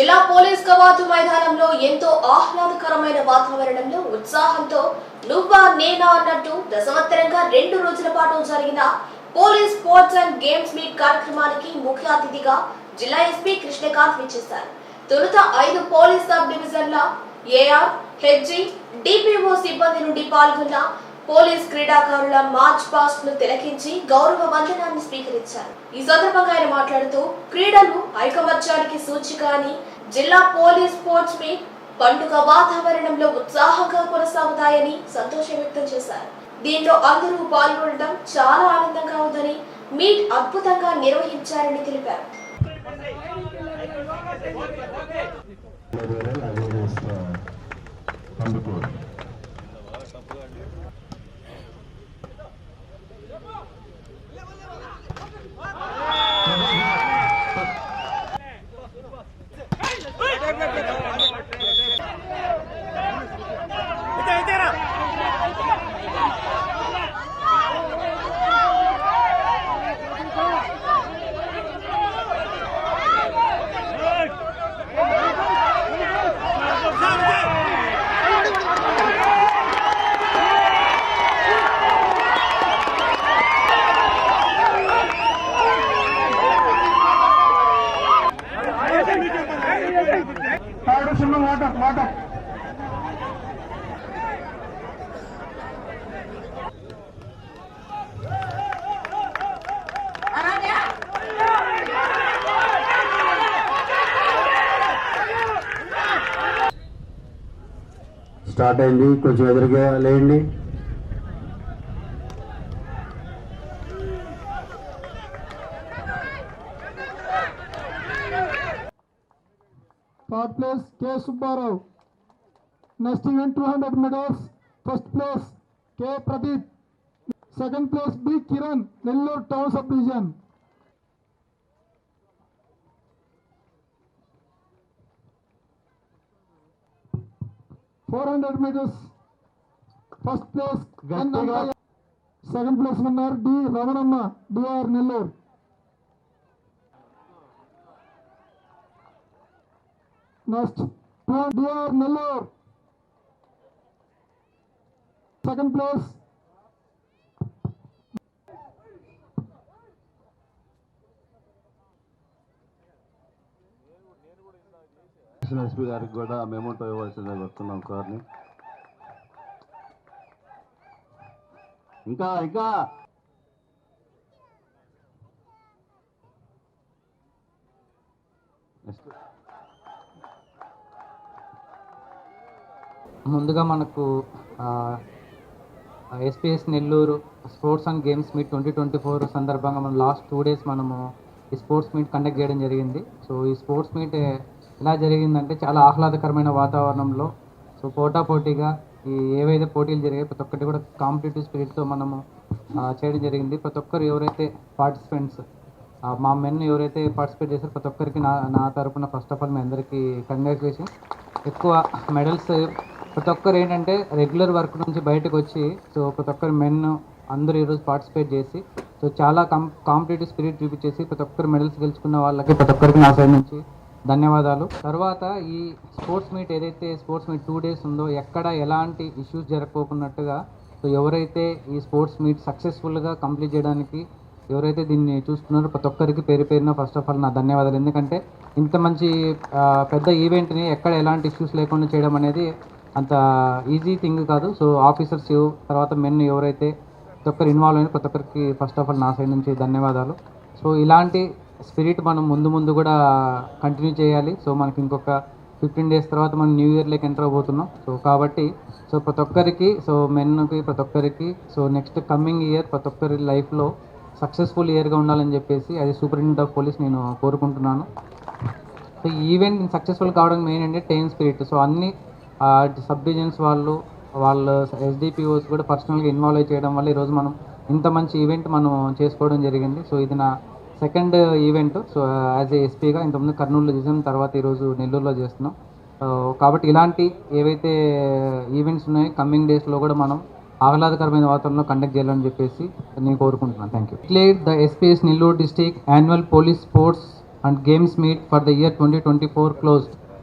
జిల్లా పోలీస్ కవాతు మైదానంలో ఎంతో ఆహ్లాదకరమైన వాతావరణంలో ఉత్సాహంతో నువ్వా నేనా అన్నట్టు దశవత్తరంగా 2 రోజుల పాటు జరిగిన police sports and games meet కార్యక్రమానికి ముఖ్య అతిథిగా జిల్లా ఎస్పీ కృష్ణకాంత్ విచ్చేశారు. తొలుత 5 పోలీస్ సబ్ డివిజన్ల ఏఆర్, హెచ్జి, డిపిఓ సిబ్బంది నుండి పాల్గొన్న పోలీస్ క్రీడాకారుల మార్చ్ పాస్ట్ ను తిలకించి గౌరవ వందనాన్ని స్వీకరించారు. ఈ సందర్భంగా ఆయన మాట్లాడుతూ క్రీడలు ఐకమత్యానికి సూచిక అని, జిల్లా పోలీస్ స్పోర్ట్స్ మీట్ పండుగ వాతావరణంలో ఉత్సాహంగా కొనసాగుతాయని సంతోషం వ్యక్తం చేశారు. దీంట్లో అందరూ పాల్గొనడం చాలా ఆనందంగా ఉందని, మీట్ అద్భుతంగా నిర్వహించారని తెలిపారు. స్టార్ట్ అయింది, కొంచెం ఎదురుగా లేండి. Third place K. Subbarao. Next event 200 meters. First place K. Pradeep. Second place B. Kiran, Nellore Town Sub Division. (400 meters). First place N. Second place winner D. Ramanamma, DR Nellore. Next, DR Nellore. Second place. SP గారికి కూడా memento ఇవ్వాల్సిందిగా వస్తున్నాం కార్ని. ఇంకా ముందుగా మనకు SPS Nellore sports and games meet 2024 సందర్భంగా మనం లాస్ట్ 2 days మనము ఈ స్పోర్ట్స్ మీట్ కండక్ట్ చేయడం జరిగింది. సో ఈ స్పోర్ట్స్ మీట్ ఎలా జరిగిందంటే చాలా ఆహ్లాదకరమైన వాతావరణంలో, సో పోటాపోటీగా ఈ ఏవైతే పోటీలు జరిగాయి ప్రతి ఒక్కటి కూడా కాంపిటేటివ్ స్పిరిట్తో మనము చేయడం జరిగింది. ప్రతి ఒక్కరు ఎవరైతే పార్టిసిపెంట్స్ మా మెన్ ఎవరైతే పార్టిసిపేట్ చేశారో ప్రతి ఒక్కరికి నా తరపున ఫస్ట్ ఆఫ్ ఆల్ మీ అందరికీ కంగ్రాచులేషన్స్. ఎక్కువ మెడల్స్ ప్రతి ఒక్కరు ఏంటంటే రెగ్యులర్ వర్క్ నుంచి బయటకు వచ్చి, సో ప్రతి ఒక్కరు మెన్ అందరూ ఈరోజు పార్టిసిపేట్ చేసి, సో చాలా కాంపిటేటివ్ స్పిరిట్ చూపించేసి ప్రతి ఒక్కరు మెడల్స్ గెలుచుకున్న వాళ్ళకి ప్రతి ఒక్కరికి నా సైడ్ నుంచి ధన్యవాదాలు. తర్వాత ఈ స్పోర్ట్స్ మీట్ ఏదైతే స్పోర్ట్స్ మీట్ 2 days ఉందో ఎక్కడ ఎలాంటి ఇష్యూస్ జరగకపోకున్నట్టుగా, సో ఎవరైతే ఈ స్పోర్ట్స్ మీట్ సక్సెస్ఫుల్గా కంప్లీట్ చేయడానికి ఎవరైతే దీన్ని చూస్తున్నారో ప్రతి ఒక్కరికి పేరున ఫస్ట్ ఆఫ్ ఆల్ నా ధన్యవాదాలు. ఎందుకంటే ఇంత మంచి పెద్ద ఈవెంట్ని ఎక్కడ ఎలాంటి ఇష్యూస్ లేకుండా చేయడం అనేది అంత ఈజీ థింగ్ కాదు. సో ఆఫీసర్స్ తర్వాత మెన్ ఎవరైతే ప్రతి ఒక్కరు ఇన్వాల్వ్ అయిన ప్రతి ఒక్కరికి ఫస్ట్ ఆఫ్ ఆల్ నా సైడ్ నుంచి ధన్యవాదాలు. సో ఇలాంటి స్పిరిట్ మనం ముందు కూడా కంటిన్యూ చేయాలి. సో మనకి ఇంకొక 15 days తర్వాత మనం న్యూ ఇయర్లోకి ఎంటర్ అవబోతున్నాం. సో కాబట్టి సో ప్రతి ఒక్కరికి, సో మెన్కి ప్రతి ఒక్కరికి, సో నెక్స్ట్ కమింగ్ ఇయర్ ప్రతి ఒక్కరి లైఫ్లో సక్సెస్ఫుల్ ఇయర్గా ఉండాలని చెప్పేసి అది సూపరింటెండెంట్ ఆఫ్ పోలీస్ నేను కోరుకుంటున్నాను. సో ఈ ఈవెంట్ సక్సెస్ఫుల్ కావడం మెయిన్ అంటే టీమ్ స్పిరిట్. సో అన్ని సబ్ డివిజన్స్ వాళ్ళ ఎస్డిపిఓస్ కూడా పర్సనల్గా ఇన్వాల్వ్ చేయడం వల్ల ఈరోజు మనం ఇంత మంచి ఈవెంట్ మనం చేసుకోవడం జరిగింది. సో ఇది నా second event. So as a ఎస్పీగా ఇంతకుముందు కర్నూలులో చేసాం, తర్వాత ఈరోజు నెల్లూరులో చేస్తున్నాం. కాబట్టి ఇలాంటి ఏవైతే ఈవెంట్స్ ఉన్నాయో కమింగ్ డేస్లో కూడా మనం ఆహ్లాదకరమైన వాతావరణంలో కండక్ట్ చేయాలని చెప్పేసి నేను కోరుకుంటున్నాను. Thank you. Declared the SPS Nellore district annual police sports and games meet for the year 2024 closed.